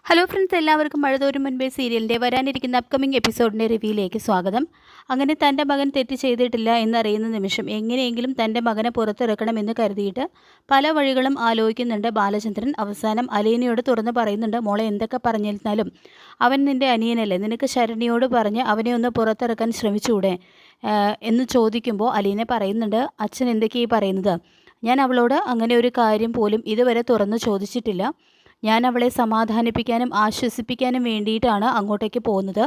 Hello friends, എല്ലാവർക്കും മഴതോരും മുൻപേ സീരിയലിൻ്റെ വരാനിരിക്കുന്ന അപ്കമിംഗ് എപ്പിസോഡിൻ്റെ റിവ്യൂയിലേക്ക് സ്വാഗതം. അങ്ങനെ തൻ്റെ മകൻ തെറ്റ് ചെയ്തിട്ടില്ല എന്നറിയുന്ന നിമിഷം എങ്ങനെയെങ്കിലും തൻ്റെ മകനെ പുറത്തിറക്കണമെന്ന് കരുതിയിട്ട് പല വഴികളും ആലോചിക്കുന്നുണ്ട് ബാലചന്ദ്രൻ. അവസാനം അലീനയോട് തുറന്ന് പറയുന്നുണ്ട്, മോളെ എന്തൊക്കെ പറഞ്ഞിരുന്നാലും അവൻ നിൻ്റെ അനിയനല്ലേ, നിനക്ക് ശരണ്യയോട് പറഞ്ഞ് അവനെ ഒന്ന് പുറത്തിറക്കാൻ ശ്രമിച്ചുകൂടെ എന്ന് ചോദിക്കുമ്പോൾ അലീന പറയുന്നുണ്ട്, അച്ഛൻ എന്തൊക്കെയാണ് പറയുന്നത്? ഞാൻ അവളോട് അങ്ങനെ ഒരു കാര്യം പോലും ഇതുവരെ തുറന്ന് ചോദിച്ചിട്ടില്ല. ഞാൻ അവളെ സമാധാനിപ്പിക്കാനും ആശ്വസിപ്പിക്കാനും വേണ്ടിയിട്ടാണ് അങ്ങോട്ടേക്ക് പോകുന്നത്.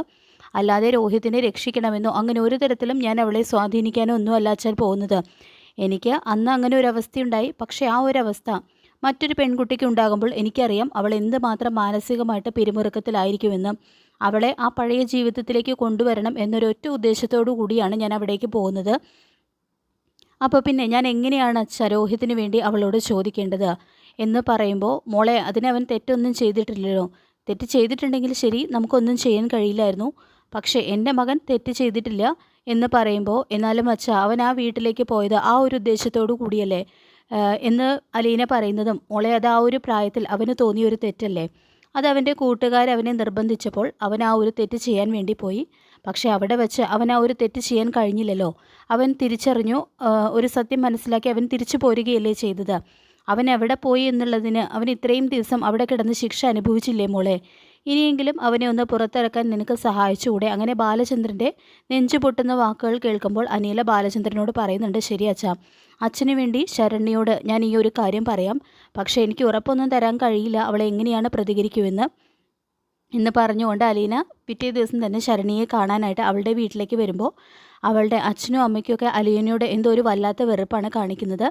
അല്ലാതെ രോഹിതിനെ രക്ഷിക്കണമെന്നോ അങ്ങനെ ഒരു തരത്തിലും ഞാൻ അവളെ സ്വാധീനിക്കാനോ ഒന്നും അല്ല അച്ഛൻ പോകുന്നത്. എനിക്ക് അന്ന് അങ്ങനെ ഒരു അവസ്ഥയുണ്ടായി. പക്ഷേ ആ ഒരു അവസ്ഥ മറ്റൊരു പെൺകുട്ടിക്ക് ഉണ്ടാകുമ്പോൾ എനിക്കറിയാം അവൾ എന്തുമാത്രം മാനസികമായിട്ട് പിരിമുറുക്കത്തിലായിരിക്കുമെന്ന്. അവളെ ആ പഴയ ജീവിതത്തിലേക്ക് കൊണ്ടുവരണം എന്നൊരൊറ്റ ഉദ്ദേശത്തോടു കൂടിയാണ് ഞാൻ അവിടേക്ക് പോകുന്നത്. അപ്പോൾ പിന്നെ ഞാൻ എങ്ങനെയാണ് അച്ഛാ രോഹിതിന് വേണ്ടി അവളോട് ചോദിക്കേണ്ടത് എന്ന് പറയുമ്പോൾ, മോളെ അതിനവൻ തെറ്റൊന്നും ചെയ്തിട്ടില്ലല്ലോ. തെറ്റ് ചെയ്തിട്ടുണ്ടെങ്കിൽ ശരി, നമുക്കൊന്നും ചെയ്യാൻ കഴിയില്ലായിരുന്നു. പക്ഷേ എൻ്റെ മകൻ തെറ്റ് ചെയ്തിട്ടില്ല എന്ന് പറയുമ്പോൾ, എന്നാലും അച്ഛാ അവൻ ആ വീട്ടിലേക്ക് പോയത് ആ ഒരു ഉദ്ദേശത്തോടു കൂടിയല്ലേ എന്ന് അലീന പറയുന്നതും, മോളെ അത് ആ ഒരു പ്രായത്തിൽ അവന് തോന്നിയൊരു തെറ്റല്ലേ. അത് അവൻ്റെ കൂട്ടുകാരവനെ നിർബന്ധിച്ചപ്പോൾ അവൻ ആ ഒരു തെറ്റ് ചെയ്യാൻ വേണ്ടി പോയി. പക്ഷേ അവിടെ വെച്ച് അവൻ ആ ഒരു തെറ്റ് ചെയ്യാൻ കഴിഞ്ഞില്ലല്ലോ. അവൻ തിരിച്ചറിഞ്ഞു, ഒരു സത്യം മനസ്സിലാക്കി അവൻ തിരിച്ചു പോരുകയല്ലേ ചെയ്തത്. അവൻ എവിടെ പോയി എന്നുള്ളതിന് അവൻ ഇത്രയും ദിവസം അവിടെ കിടന്ന് ശിക്ഷ അനുഭവിച്ചില്ലേ മോളെ? ഇനിയെങ്കിലും അവനെ ഒന്ന് പുറത്തിറക്കാൻ നിനക്ക് സഹായിച്ചുകൂടെ? അങ്ങനെ ബാലചന്ദ്രൻ്റെ നെഞ്ചു പൊട്ടുന്ന വാക്കുകൾ കേൾക്കുമ്പോൾ അനില ബാലചന്ദ്രനോട് പറയുന്നുണ്ട്, ശരി അച്ഛാ, അച്ഛന് വേണ്ടി ശരണ്യയോട് ഞാൻ ഈ ഒരു കാര്യം പറയാം. പക്ഷേ എനിക്ക് ഉറപ്പൊന്നും തരാൻ കഴിയില്ല അവളെ എങ്ങനെയാണ് പ്രതികരിക്കുമെന്ന് എന്ന് പറഞ്ഞുകൊണ്ട് അലീന പിറ്റേ ദിവസം തന്നെ ശരണ്യയെ കാണാനായിട്ട് അവളുടെ വീട്ടിലേക്ക് വരുമ്പോൾ അവളുടെ അച്ഛനും അമ്മയ്ക്കൊക്കെ അലീനയോട് എന്തോ ഒരു വല്ലാത്ത വെറുപ്പാണ് കാണിക്കുന്നത്.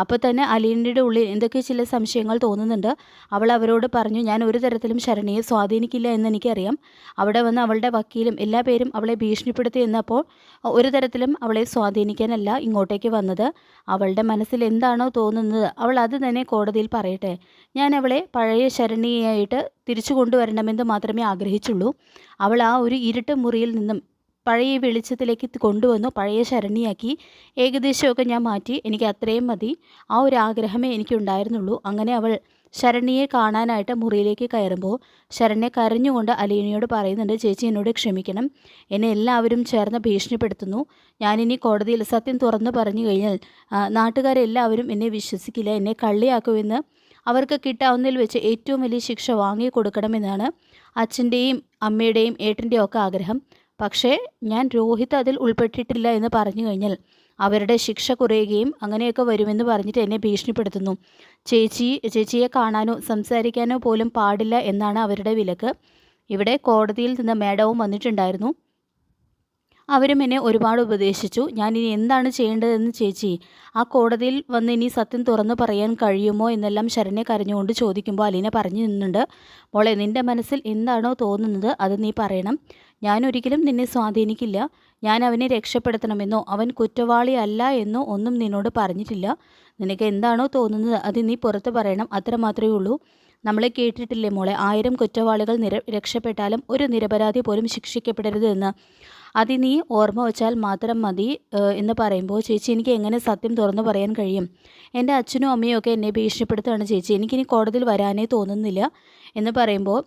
അപ്പോൾ തന്നെ അലീനയുടെ ഉള്ളിൽ എന്തൊക്കെ ചില സംശയങ്ങൾ തോന്നുന്നുണ്ട്. അവൾ അവരോട് പറഞ്ഞു, ഞാൻ ഒരു തരത്തിലും ശരണ്യയെ സ്വാധീനിക്കില്ല എന്നെനിക്കറിയാം. അവിടെ വന്ന് അവളുടെ വക്കീലും എല്ലാ പേരും അവളെ ഭീഷണിപ്പെടുത്തി എന്നപ്പോൾ ഒരു തരത്തിലും അവളെ സ്വാധീനിക്കാനല്ല ഇങ്ങോട്ടേക്ക് വന്നത്. അവളുടെ മനസ്സിൽ എന്താണോ തോന്നുന്നത് അവൾ അത് തന്നെ കോടതിയിൽ പറയട്ടെ. ഞാൻ അവളെ പഴയ ശരണ്യയായിട്ട് തിരിച്ചു കൊണ്ടുവരണമെന്ന് മാത്രമേ ആഗ്രഹിച്ചുള്ളൂ. അവൾ ആ ഒരു ഇരുട്ട് മുറിയിൽ നിന്നും പഴയ വെളിച്ചത്തിലേക്ക് കൊണ്ടുവന്നു പഴയ ശരണ്യയാക്കി. ഏകദേശമൊക്കെ ഞാൻ മാറ്റി. എനിക്ക് അത്രയും മതി. ആ ഒരു ആഗ്രഹമേ എനിക്കുണ്ടായിരുന്നുള്ളൂ. അങ്ങനെ അവൾ ശരണ്യയെ കാണാനായിട്ട് മുറിയിലേക്ക് കയറുമ്പോൾ ശരണ്യ കരഞ്ഞുകൊണ്ട് അലീനയോട് പറയുന്നുണ്ട്, ചേച്ചി എന്നോട് ക്ഷമിക്കണം. എന്നെ എല്ലാവരും ചേർന്ന് ഭീഷണിപ്പെടുത്തുന്നു. ഞാനിനി കോടതിയിൽ സത്യം തുറന്നു പറഞ്ഞു കഴിഞ്ഞാൽ നാട്ടുകാരെല്ലാവരും എന്നെ വിശ്വസിക്കില്ല, എന്നെ കള്ളിയാക്കുമെന്ന്. അവർക്ക് കിട്ടാവുന്നതിൽ വെച്ച് ഏറ്റവും വലിയ ശിക്ഷ വാങ്ങിക്കൊടുക്കണമെന്നാണ് അച്ഛൻ്റെയും അമ്മയുടെയും ഏട്ടൻ്റെയും ഒക്കെ ആഗ്രഹം. പക്ഷേ ഞാൻ രോഹിത് അതിൽ ഉൾപ്പെട്ടിട്ടില്ല എന്ന് പറഞ്ഞു കഴിഞ്ഞാൽ അവരുടെ ശിക്ഷ കുറയുകയും അങ്ങനെയൊക്കെ വരുമെന്ന് പറഞ്ഞിട്ട് എന്നെ ഭീഷണിപ്പെടുത്തുന്നു. ചേച്ചിയെ കാണാനോ സംസാരിക്കാനോ പോലും പാടില്ല എന്നാണ് അവരുടെ വിലക്ക്. ഇവിടെ കോടതിയിൽ നിന്ന് മേഡവും വന്നിട്ടുണ്ടായിരുന്നു. അവരും എന്നെ ഒരുപാട് ഉപദേശിച്ചു. ഞാനിനി എന്താണ് ചെയ്യേണ്ടതെന്ന് ചേച്ചി ആ കോടതിയിൽ വന്ന് ഇനി സത്യം തുറന്നു പറയാൻ കഴിയുമോ എന്നെല്ലാം ശരണ്യ കരഞ്ഞുകൊണ്ട് ചോദിക്കുമ്പോൾ അലീന പറഞ്ഞു നിന്നുണ്ട്, മോളെ നിൻ്റെ മനസ്സിൽ എന്താണോ തോന്നുന്നത് അത് നീ പറയണം. ഞാനൊരിക്കലും നിന്നെ സ്വാധീനിക്കില്ല. ഞാൻ അവനെ രക്ഷപ്പെടുത്തണമെന്നോ അവൻ കുറ്റവാളിയല്ല എന്നോ ഒന്നും നിന്നോട് പറഞ്ഞിട്ടില്ല. നിനക്ക് എന്താണോ തോന്നുന്നത് അത് നീ പുറത്ത് പറയണം, അത്ര മാത്രമേ ഉള്ളൂ. നമ്മളെ കേട്ടിട്ടില്ലേ മോളെ, 1000 കുറ്റവാളികൾ രക്ഷപ്പെട്ടാലും ഒരു നിരപരാധി പോലും ശിക്ഷിക്കപ്പെടരുത് എന്ന്. അത് നീ ഓർമ്മ വച്ചാൽ മാത്രം മതി എന്ന് പറയുമ്പോൾ, ചേച്ചി എനിക്ക് എങ്ങനെ സത്യം തുറന്നു പറയാൻ കഴിയും? എൻ്റെ അച്ഛനും അമ്മയും ഒക്കെ എന്നെ ഭീഷണിപ്പെടുത്തുകയാണ് ചേച്ചി. എനിക്കിനി കോടതിയിൽ വരാനേ തോന്നുന്നില്ല എന്ന് പറയുമ്പോൾ,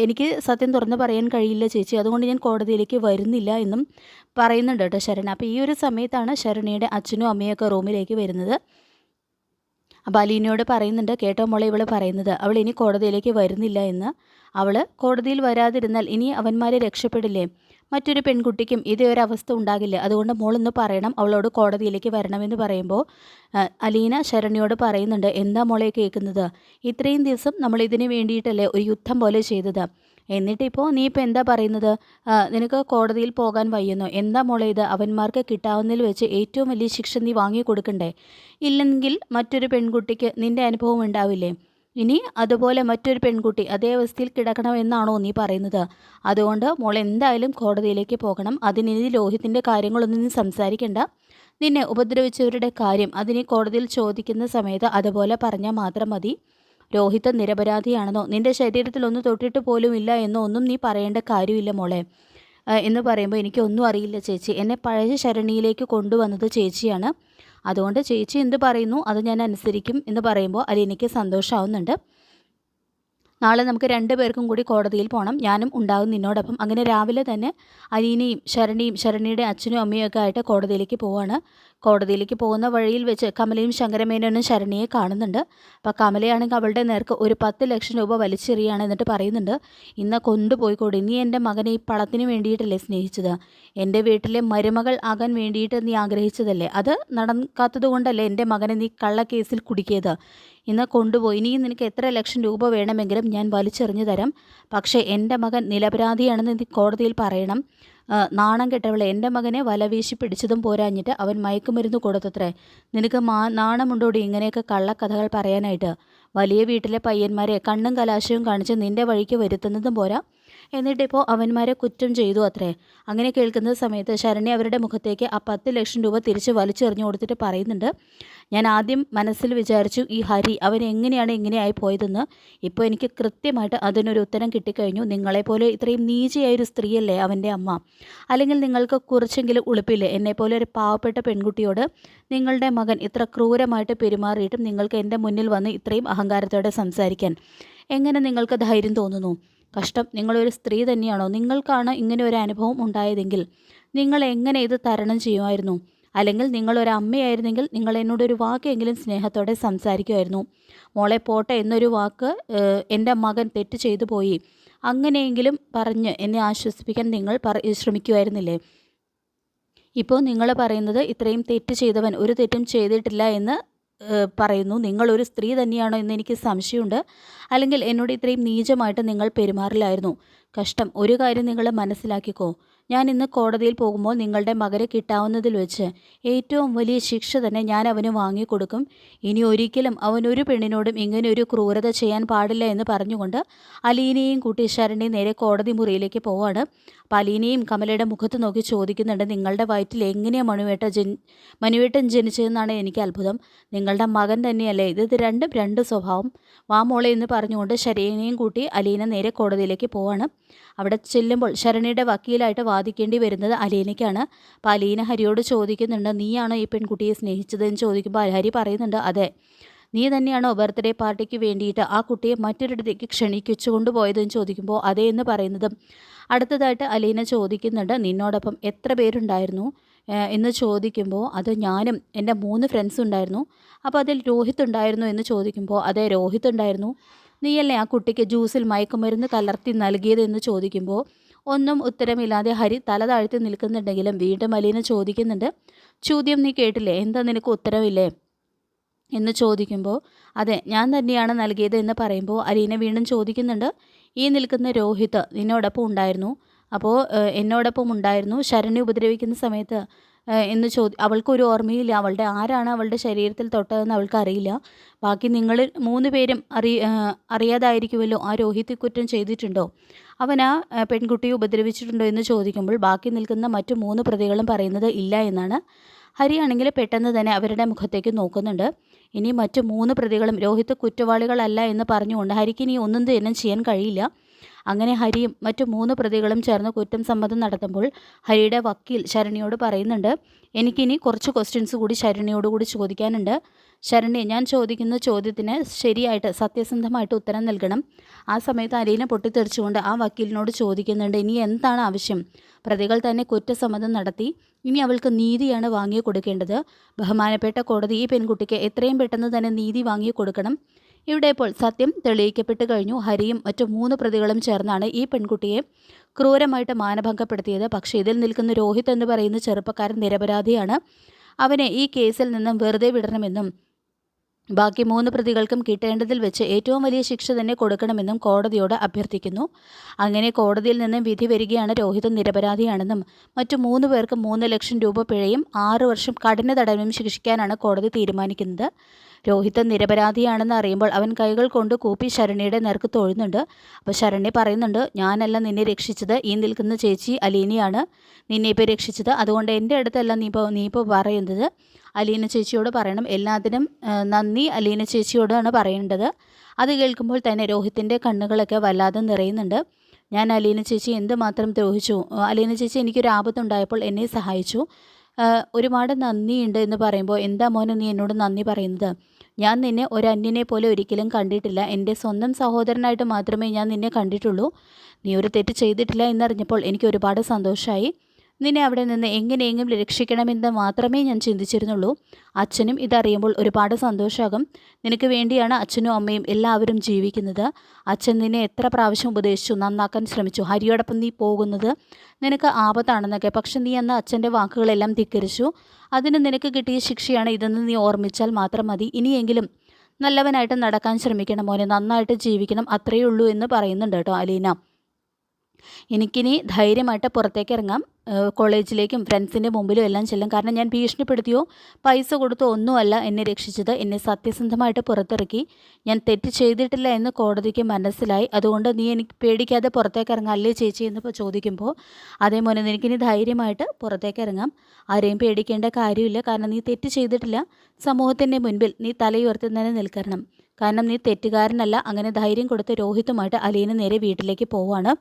എനിക്ക് സത്യം തുറന്ന് പറയാൻ കഴിയില്ല ചേച്ചി, അതുകൊണ്ട് ഞാൻ കോടതിയിലേക്ക് വരുന്നില്ല എന്നും പറയുന്നുണ്ട് കേട്ടോ ശരണ. അപ്പോൾ ഈ ഒരു സമയത്താണ് ശരണയുടെ അച്ഛനും അമ്മയൊക്കെ റൂമിലേക്ക് വരുന്നത്. അപ്പോൾ അലീനയോട് പറയുന്നുണ്ട്, കേട്ടോ മോളെ ഇവൾ പറയുന്നത്, അവൾ ഇനി കോടതിയിലേക്ക് വരുന്നില്ല എന്ന്. അവൾ കോടതിയിൽ വരാതിരുന്നാൽ ഇനി അവന്മാരെ രക്ഷപ്പെടില്ലേ? മറ്റൊരു പെൺകുട്ടിക്കും ഇതേ ഒരു അവസ്ഥ ഉണ്ടാകില്ല. അതുകൊണ്ട് മോളൊന്ന് പറയണം, അവളോട് കോടതിയിലേക്ക് വരണമെന്ന് പറയുമ്പോൾ അലീന ശരണ്യയോട് പറയുന്നുണ്ട്, എന്താ മോളെ കേൾക്കുന്നത്? ഇത്രയും ദിവസം നമ്മൾ ഇതിന് വേണ്ടിയിട്ടല്ലേ ഒരു യുദ്ധം പോലെ ചെയ്തത്. എന്നിട്ടിപ്പോൾ നീ ഇപ്പോൾ എന്താ പറയുന്നത്? നിനക്ക് കോടതിയിൽ പോകാൻ വയ്യുന്നോ? എന്താ മോളെ ഇത്? അവന്മാർക്ക് കിട്ടാവുന്നതിൽ വെച്ച് ഏറ്റവും വലിയ ശിക്ഷ നീ വാങ്ങിക്കൊടുക്കണ്ടേ? ഇല്ലെങ്കിൽ മറ്റൊരു പെൺകുട്ടിക്ക് നിൻ്റെ അനുഭവം ഉണ്ടാവില്ലേ? ഇനി അതുപോലെ മറ്റൊരു പെൺകുട്ടി അതേ അവസ്ഥയിൽ കിടക്കണമെന്നാണോ നീ പറയുന്നത്? അതുകൊണ്ട് മോൾ എന്തായാലും കോടതിയിലേക്ക് പോകണം. അതിനിനി രോഹിത്തിൻ്റെ കാര്യങ്ങളൊന്നും നീ സംസാരിക്കണ്ട. നിന്നെ ഉപദ്രവിച്ചവരുടെ കാര്യം അതിനി കോടതിയിൽ ചോദിക്കുന്ന സമയത്ത് അതുപോലെ പറഞ്ഞാൽ മാത്രം മതി. രോഹിത് നിരപരാധിയാണെന്നോ നിൻ്റെ ശരീരത്തിലൊന്നും തൊട്ടിട്ട് പോലും ഇല്ല എന്നോ ഒന്നും നീ പറയേണ്ട കാര്യമില്ല മോളെ എന്ന് പറയുമ്പോൾ, എനിക്കൊന്നും അറിയില്ല ചേച്ചി, എന്നെ പഴയ ശരണിയിലേക്ക് കൊണ്ടുവന്നത് ചേച്ചിയാണ്. അതുകൊണ്ട് ചേച്ചി എന്ത് പറയുന്നു അത് ഞാൻ അനുസരിക്കും എന്ന് പറയുമ്പോൾ അലീനയ്ക്ക് സന്തോഷമാവുന്നുണ്ട്. നാളെ നമുക്ക് 2 പേർക്കും കൂടി കോടതിയിൽ പോകണം. ഞാനും ഉണ്ടാകും നിന്നോടൊപ്പം. അങ്ങനെ രാവിലെ തന്നെ അലീനയും ശരണിയുടെ അച്ഛനും അമ്മയും ഒക്കെ ആയിട്ട് കോടതിയിലേക്ക് പോവാണ്. കോടതിയിലേക്ക് പോകുന്ന വഴിയിൽ വെച്ച് കമലയും ശങ്കരമേനോനും ശരണിയെ കാണുന്നുണ്ട്. അപ്പോൾ കമലയാണെങ്കിൽ അവളുടെ നേർക്ക് ഒരു 10 ലക്ഷം രൂപ വലിച്ചെറിയാണ്. എന്നിട്ട് പറയുന്നുണ്ട്, ഇന്ന് കൊണ്ടുപോയിക്കോടി, നീ എൻ്റെ മകനെ ഈ പണത്തിന് വേണ്ടിയിട്ടല്ലേ സ്നേഹിച്ചത്, എൻ്റെ വീട്ടിലെ മരുമകൾ ആകാൻ വേണ്ടിയിട്ട് നീ ആഗ്രഹിച്ചതല്ലേ, അത് നടക്കാത്തത് കൊണ്ടല്ലേ എൻ്റെ മകനെ നീ കള്ളക്കേസിൽ കുടുക്കിയത്. ഇന്ന് കൊണ്ടുപോയി, ഇനിയും നിനക്ക് എത്ര ലക്ഷം രൂപ വേണമെങ്കിലും ഞാൻ വലിച്ചെറിഞ്ഞു തരാം. പക്ഷേ എൻ്റെ മകൻ നിരപരാധിയാണെന്ന് നീ കോടതിയിൽ പറയണം. നാണം കെട്ടവളെ, എൻ്റെ മകനെ വലവീശി പിടിച്ചതും പോരാഞ്ഞിട്ട് അവൻ മയക്കുമരുന്ന് കൊടുത്തത്രേ. നിനക്ക് നാണമുണ്ടോടി ഇങ്ങനെയൊക്കെ കള്ളക്കഥകൾ പറയാനായിട്ട്? വലിയ വീട്ടിലെ പയ്യന്മാരെ കണ്ണും കലാശവും കാണിച്ച് നിൻ്റെ വഴിക്ക് വരുത്തുന്നതും പോരാ, എന്നിട്ടിപ്പോൾ അവന്മാരെ കുറ്റം ചെയ്തു അത്രേ. അങ്ങനെ കേൾക്കുന്ന സമയത്ത് ശരണ്യ അവരുടെ മുഖത്തേക്ക് ആ 10 ലക്ഷം രൂപ തിരിച്ച് വലിച്ചെറിഞ്ഞു കൊടുത്തിട്ട് പറയുന്നുണ്ട്, ഞാൻ ആദ്യം മനസ്സിൽ വിചാരിച്ചു ഈ ഹരി അവൻ എങ്ങനെയാണ് ഇങ്ങനെയായി പോയതെന്ന്. ഇപ്പോൾ എനിക്ക് കൃത്യമായിട്ട് അതിനൊരു ഉത്തരം കിട്ടിക്കഴിഞ്ഞു. നിങ്ങളെപ്പോലെ ഇത്രയും നീചയായൊരു സ്ത്രീയല്ലേ അവൻ്റെ അമ്മ? അല്ലെങ്കിൽ നിങ്ങൾക്ക് കുറച്ചെങ്കിലും ഉളുപ്പില്ലേ എന്നെപ്പോലെ ഒരു പാവപ്പെട്ട പെൺകുട്ടിയോട് നിങ്ങളുടെ മകൻ ഇത്ര ക്രൂരമായിട്ട് പെരുമാറിയിട്ടും നിങ്ങൾക്ക് എൻ്റെ മുന്നിൽ വന്ന് ഇത്രയും അഹങ്കാരത്തോടെ സംസാരിക്കാൻ എങ്ങനെ നിങ്ങൾക്ക് ധൈര്യം തോന്നുന്നു? കഷ്ടം, നിങ്ങളൊരു സ്ത്രീ തന്നെയാണോ? നിങ്ങൾക്കാണ് ഇങ്ങനെ ഒരു അനുഭവം ഉണ്ടായതെങ്കിൽ നിങ്ങൾ എങ്ങനെ ഇത് തരണം ചെയ്യുമായിരുന്നു? അല്ലെങ്കിൽ നിങ്ങളൊരു അമ്മയായിരുന്നെങ്കിൽ നിങ്ങൾ എന്നോടൊരു വാക്കെങ്കിലും സ്നേഹത്തോടെ സംസാരിക്കുമായിരുന്നു. മോളെ പോട്ടെ എന്നൊരു വാക്ക്, എൻ്റെ മകൻ തെറ്റ് ചെയ്തു പോയി, അങ്ങനെയെങ്കിലും പറഞ്ഞ് എന്നെ ആശ്വസിപ്പിക്കാൻ നിങ്ങൾ ശ്രമിക്കുമായിരുന്നില്ലേ? ഇപ്പോൾ നിങ്ങൾ പറയുന്നത് ഇത്രയും തെറ്റ് ചെയ്തവൻ ഒരു തെറ്റും ചെയ്തിട്ടില്ല എന്ന് പറയുന്നു. നിങ്ങളൊരു സ്ത്രീ തന്നെയാണോ എന്ന് എനിക്ക് സംശയമുണ്ട്. അല്ലെങ്കിൽ എന്നോട് ഇത്രയും നീചമായിട്ട് നിങ്ങൾ പെരുമാറില്ലായിരുന്നു. കഷ്ടം. ഒരു കാര്യം നിങ്ങൾ മനസ്സിലാക്കിക്കോ, ഞാൻ ഇന്ന് കോടതിയിൽ പോകുമ്പോൾ നിങ്ങളുടെ മകനെ കിട്ടാവുന്നതിൽ വെച്ച് ഏറ്റവും വലിയ ശിക്ഷ തന്നെ ഞാൻ അവന് വാങ്ങിക്കൊടുക്കും. ഇനി ഒരിക്കലും അവനൊരു പെണ്ണിനോടും ഇങ്ങനെ ഒരു ക്രൂരത ചെയ്യാൻ പാടില്ല എന്ന് പറഞ്ഞുകൊണ്ട് അലീനയും കൂട്ടി ശരണി നേരെ കോടതി മുറിയിലേക്ക് പോവാണ്. അപ്പോൾ അലീനയും കമലയുടെ മുഖത്ത് നോക്കി ചോദിക്കുന്നുണ്ട്, നിങ്ങളുടെ വയറ്റിൽ എങ്ങനെയാണ് മനുവേട്ടൻ ജനിച്ചതെന്നാണ് എനിക്ക് അത്ഭുതം. നിങ്ങളുടെ മകൻ തന്നെയല്ലേ ഇത് രണ്ടും രണ്ട് സ്വഭാവം. വാ മോളെ എന്ന് പറഞ്ഞുകൊണ്ട് ശരണിയെയും കൂട്ടി അലീന നേരെ കോടതിയിലേക്ക് പോവാണ്. അവിടെ ചെല്ലുമ്പോൾ ശരണിയുടെ വക്കീലായിട്ട് വാദിക്കേണ്ടി വരുന്നത് അലീനയ്ക്കാണ്. അപ്പോൾ അലീന ഹരിയോട് ചോദിക്കുന്നുണ്ട്, നീയാണോ ഈ പെൺകുട്ടിയെ സ്നേഹിച്ചതെന്ന് ചോദിക്കുമ്പോൾ ഹരി പറയുന്നുണ്ട്, അതെ. നീ തന്നെയാണോ ബർത്ത്ഡേ പാർട്ടിക്ക് വേണ്ടിയിട്ട് ആ കുട്ടിയെ മറ്റൊരിടത്തേക്ക് ക്ഷണിച്ചു കൊണ്ടുപോയതെന്ന് ചോദിക്കുമ്പോൾ അതെ എന്ന് പറയുന്നതും. അടുത്തതായിട്ട് അലീന ചോദിക്കുന്നുണ്ട്, നിന്നോടൊപ്പം എത്ര പേരുണ്ടായിരുന്നു എന്ന് ചോദിക്കുമ്പോൾ അത് ഞാനും എൻ്റെ 3 ഫ്രണ്ട്സും ഉണ്ടായിരുന്നു. അപ്പോൾ അതിൽ രോഹിത് ഉണ്ടായിരുന്നു എന്ന് ചോദിക്കുമ്പോൾ അതെ രോഹിത് ഉണ്ടായിരുന്നു. നീയല്ലേ ആ കുട്ടിക്ക് ജ്യൂസിൽ മയക്കുമരുന്ന് കലർത്തി നൽകിയതെന്ന് ചോദിക്കുമ്പോൾ ഒന്നും ഉത്തരമില്ലാതെ ഹരി തല താഴ്ത്തി നിൽക്കുന്നുണ്ടെങ്കിലും വീണ്ടും അലീന ചോദിക്കുന്നുണ്ട്, ചോദ്യം നീ കേട്ടില്ലേ, എന്താ നിനക്ക് ഉത്തരവില്ലേ എന്ന് ചോദിക്കുമ്പോൾ അതെ ഞാൻ തന്നെയാണ് നൽകിയത് എന്ന് പറയുമ്പോൾ അലീന വീണ്ടും ചോദിക്കുന്നുണ്ട്, ഈ നിൽക്കുന്ന രോഹിത് നിന്നോടൊപ്പം ഉണ്ടായിരുന്നു? അപ്പോൾ എന്നോടൊപ്പം ഉണ്ടായിരുന്നു. ശരണി ഉപദ്രവിക്കുന്ന സമയത്ത് എന്ന് അവൾക്കൊരു ഓർമ്മയില്ല, ആരാണ് അവളുടെ ശരീരത്തിൽ തൊട്ടതെന്ന് അവൾക്കറിയില്ല. ബാക്കി നിങ്ങൾ 3 പേരും അറിയാതായിരിക്കുമല്ലോ ആ രോഹിത് കുറ്റം ചെയ്തിട്ടുണ്ടോ, അവൻ ആ പെൺകുട്ടിയെ ഉപദ്രവിച്ചിട്ടുണ്ടോ എന്ന് ചോദിക്കുമ്പോൾ ബാക്കി നിൽക്കുന്ന മറ്റു 3 പ്രതികളും പറയുന്നത് ഇല്ല എന്നാണ്. ഹരിയാണെങ്കിൽ പെട്ടെന്ന് തന്നെ അവരുടെ മുഖത്തേക്ക് നോക്കുന്നുണ്ട്. ഇനി മറ്റു 3 പ്രതികളും രോഹിത് കുറ്റവാളികളല്ല എന്ന് പറഞ്ഞുകൊണ്ട് ഹരിക്ക് ഇനി ഒന്നും തന്നെ ചെയ്യാൻ കഴിയില്ല. അങ്ങനെ ഹരിയും മറ്റു 3 പ്രതികളും ചേർന്ന് കുറ്റം സമ്മതം നടത്തുമ്പോൾ ഹരിയുടെ വക്കീൽ ശരണിയോട് പറയുന്നുണ്ട്, എനിക്കിനി കുറച്ച് ക്വസ്റ്റ്യൻസ് കൂടി ശരണിയോട് കൂടി ചോദിക്കാനുണ്ട്. ശരണി, ഞാൻ ചോദിക്കുന്ന ചോദ്യത്തിന് ശരിയായിട്ട് സത്യസന്ധമായിട്ട് ഉത്തരം നൽകണം. ആ സമയത്ത് അലീന പൊട്ടിത്തെറിച്ചുകൊണ്ട് ആ വക്കീലിനോട് ചോദിക്കുന്നുണ്ട്, ഇനി എന്താണ് ആവശ്യം? പ്രതികൾ തന്നെ കുറ്റസമ്മതം നടത്തി, ഇനി അവൾക്ക് നീതിയാണ് വാങ്ങി കൊടുക്കേണ്ടത്. ബഹുമാനപ്പെട്ട കോടതി ഈ പെൺകുട്ടിക്ക് എത്രയും പെട്ടെന്ന് തന്നെ നീതി വാങ്ങി കൊടുക്കണം. ഇവിടെ ഇപ്പോൾ സത്യം തെളിയിക്കപ്പെട്ട് കഴിഞ്ഞു. ഹരിയും മറ്റു 3 പ്രതികളും ചേർന്നാണ് ഈ പെൺകുട്ടിയെ ക്രൂരമായിട്ട് മാനഭംഗപ്പെടുത്തിയത്. പക്ഷേ ഇതിൽ നിൽക്കുന്ന രോഹിത് എന്ന് പറയുന്ന ചെറുപ്പക്കാരൻ നിരപരാധിയാണ്. അവനെ ഈ കേസിൽ നിന്നും വെറുതെ വിടണമെന്നും ബാക്കി 3 പ്രതികൾക്കും കിട്ടേണ്ടതിൽ വെച്ച് ഏറ്റവും വലിയ ശിക്ഷ തന്നെ കൊടുക്കണമെന്നും കോടതിയോട് അഭ്യർത്ഥിക്കുന്നു. അങ്ങനെ കോടതിയിൽ നിന്നും വിധി വരികയാണ് രോഹിത് നിരപരാധിയാണെന്നും മറ്റു 3 പേർക്ക് 3 ലക്ഷം രൂപ പിഴയും 6 വർഷം കഠിന തടവും ശിക്ഷിക്കാനാണ് കോടതി തീരുമാനിക്കുന്നത്. രോഹിത് നിരപരാധിയാണെന്ന് അറിയുമ്പോൾ അവൻ കൈകൾ കൊണ്ട് കൂപ്പി ശരണിയുടെ നേർക്ക് തൊഴുന്നുണ്ട്. അപ്പോൾ ശരണി പറയുന്നുണ്ട്, ഞാനല്ല നിന്നെ രക്ഷിച്ചത്, ഈ നിൽക്കുന്ന ചേച്ചി അലീനയാണ് നിന്നെ ഇപ്പോൾ രക്ഷിച്ചത്. അതുകൊണ്ട് എൻ്റെ അടുത്തല്ല നീ ഇപ്പോൾ പറയുന്നത്, അലീന ചേച്ചിയോട് പറയണം. എല്ലാത്തിനും നന്ദി അലീന ചേച്ചിയോടാണ് പറയേണ്ടത്. അത് കേൾക്കുമ്പോൾ തന്നെ രോഹിത്തിൻ്റെ കണ്ണുകളൊക്കെ വല്ലാതെ നിറയുന്നുണ്ട്. ഞാൻ അലീന ചേച്ചി എന്തുമാത്രം ദ്രോഹിച്ചു, അലീന ചേച്ചി എനിക്കൊരു ആപത്തുണ്ടായപ്പോൾ എന്നെ സഹായിച്ചു, ഒരുപാട് നന്ദിയുണ്ട് എന്ന് പറയുമ്പോൾ എന്താ മോനെ നീ എന്നോട് നന്ദി പറയുന്നത്? ഞാൻ നിന്നെ ഒരു അന്യനെ പോലെ ഒരിക്കലും കണ്ടിട്ടില്ല. എൻ്റെ സ്വന്തം സഹോദരനായിട്ട് മാത്രമേ ഞാൻ നിന്നെ കണ്ടിട്ടുള്ളൂ. നീ ഒരു തെറ്റ് ചെയ്തിട്ടില്ല എന്നറിഞ്ഞപ്പോൾ എനിക്ക് ഒരുപാട് സന്തോഷമായി. നിന്നെ അവിടെ നിന്ന് എങ്ങനെയെങ്കിലും രക്ഷിക്കണമെന്ന് മാത്രമേ ഞാൻ ചിന്തിച്ചിരുന്നുള്ളൂ. അച്ഛനും ഇതറിയുമ്പോൾ ഒരുപാട് സന്തോഷമാകും. നിനക്ക് വേണ്ടിയാണ് അച്ഛനും അമ്മയും എല്ലാവരും ജീവിക്കുന്നത്. അച്ഛൻ നിന്നെ എത്ര പ്രാവശ്യം ഉപദേശിച്ചു, നന്നാക്കാൻ ശ്രമിച്ചു. ഹരിയോടൊപ്പം നീ പോകുന്നത് നിനക്ക് ആപത്താണെന്നൊക്കെ. പക്ഷെ നീ അന്ന് അച്ഛൻ്റെ വാക്കുകളെല്ലാം ധിക്കരിച്ചു. അതിന് നിനക്ക് കിട്ടിയ ശിക്ഷയാണ് ഇതെന്ന് നീ ഓർമ്മിച്ചാൽ മാത്രം മതി. ഇനിയെങ്കിലും നല്ലവനായിട്ട് നടക്കാൻ ശ്രമിക്കണം മോനെ, നന്നായിട്ട് ജീവിക്കണം, അത്രയേ ഉള്ളൂ എന്ന് പറയുന്നുണ്ട് കേട്ടോ അലീന. എനിക്കിനി ധൈര്യമായിട്ട് പുറത്തേക്ക് ഇറങ്ങാം. കോളേജിലേക്കും ഫ്രണ്ട്സിൻ്റെ മുമ്പിലും എല്ലാം ചെല്ലും. കാരണം ഞാൻ ഭീഷണിപ്പെടുത്തിയോ പൈസ കൊടുത്തോ ഒന്നുമല്ല എന്നെ രക്ഷിച്ചത്. എന്നെ സത്യസന്ധമായിട്ട് പുറത്തിറക്കി. ഞാൻ തെറ്റ് ചെയ്തിട്ടില്ല എന്ന് കോടതിക്ക് മനസ്സിലായി. അതുകൊണ്ട് നീ എനിക്ക് പേടിക്കാതെ പുറത്തേക്ക് ഇറങ്ങാം അല്ലേ ചേച്ചി എന്നിപ്പോൾ ചോദിക്കുമ്പോൾ, അതേ മോനെ എനിക്കിനി ധൈര്യമായിട്ട് പുറത്തേക്ക് ഇറങ്ങാം. ആരെയും പേടിക്കേണ്ട കാര്യമില്ല. കാരണം നീ തെറ്റ് ചെയ്തിട്ടില്ല. സമൂഹത്തിൻ്റെ മുൻപിൽ നീ തലയുയർത്തി തന്നെ നിൽക്കണം. കാരണം നീ തെറ്റുകാരനല്ല. അങ്ങനെ ധൈര്യം കൊടുത്ത് രോഹിത്തുമായിട്ട് അലീന നേരെ വീട്ടിലേക്ക് പോവാണ്.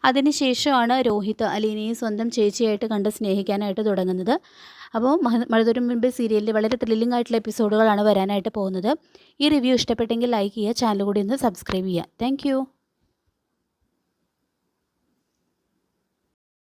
അതിനുശേഷമാണ് രോഹിത് അലീനയെ സ്വന്തം ചേച്ചിയായിട്ട് കണ്ട് സ്നേഹിക്കാനായിട്ട് തുടങ്ങുന്നത്. അപ്പോൾ മഴതൊരു മുൻപ് സീരിയലിൽ വളരെ ത്രില്ലിംഗ് ആയിട്ടുള്ള എപ്പിസോഡുകളാണ് വരാനായിട്ട് പോകുന്നത്. ഈ റിവ്യൂ ഇഷ്ടപ്പെട്ടെങ്കിൽ ലൈക്ക് ചെയ്യുക, ചാനൽ കൂടി ഒന്ന് സബ്സ്ക്രൈബ് ചെയ്യുക. താങ്ക്